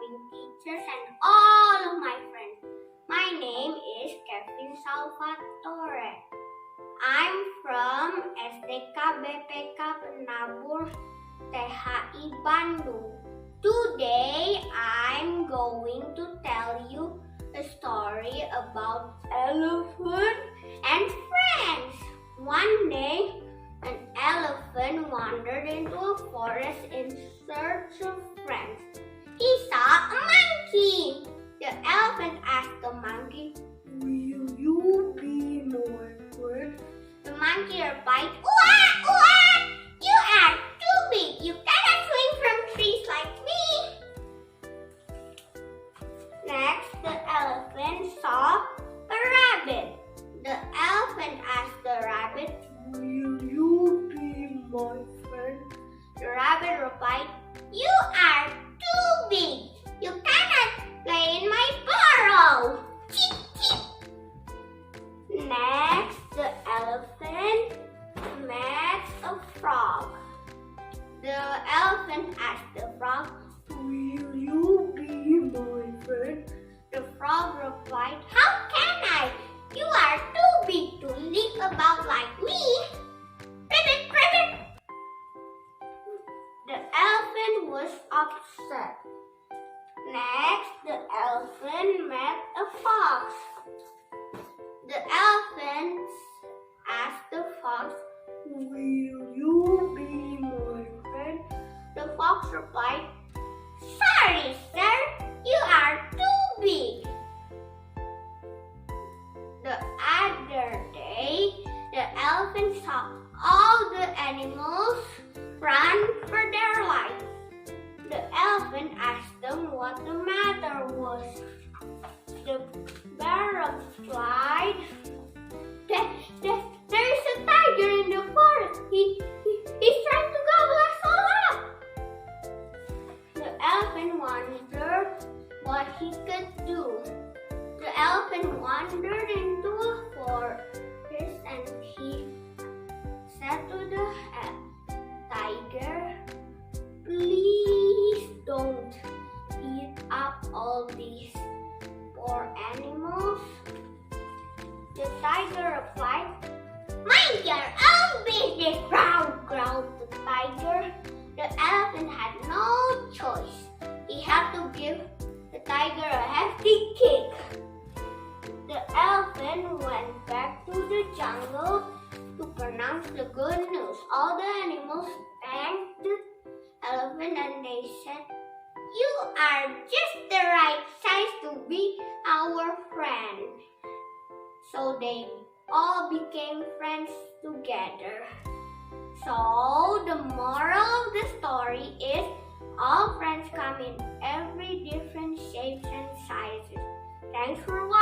loving teachers, and all of my friends. My name is Kevin Salvatore. I'm from STK BPK Penabur THI Bandung. Today I'm going to tell you a story about elephant and friends. One day, an elephant wandered into a forest in search of friends. He saw a monkey. The elephant asked the monkey, "Will you be my friend?" The monkey replied, "Uah, uah! You are too big. You cannot swing from trees like me." Next, the elephant saw a rabbit. The elephant asked the rabbit, "Will you be my friend?" The rabbit replied, "You are too big. You cannot play in my burrow." Cheep, cheep. Next, the elephant met a frog. The elephant asked the frog, "Will you be my friend?" The frog replied, "How can I? You are too big to leap about like me." Ribbit, ribbit. The elephant was upset. Next, the elephant met a fox. The elephant asked the fox, "Will you be my friend?" The fox replied, "Sorry, sir, you are too big." The other day, the elephant saw all the animals run for their life. The elephant asked them what the matter was. The bear replied, There is a tiger in the forest. He's trying to gobble us all up." The elephant wondered what he could do. The elephant wandered into a forest and he said to the tiger, "Please don't eat up all these poor animals." The tiger replied, "Mind your own business," growled the tiger. The elephant had no choice. He had to give the tiger a hefty kick. The elephant went back to the jungle to pronounce the good news. All the animals thanked the elephant and they said, "You are just the right size to be our friend." So they all became friends together. So the moral of the story is all friends come in every different shapes and sizes. Thanks for watching.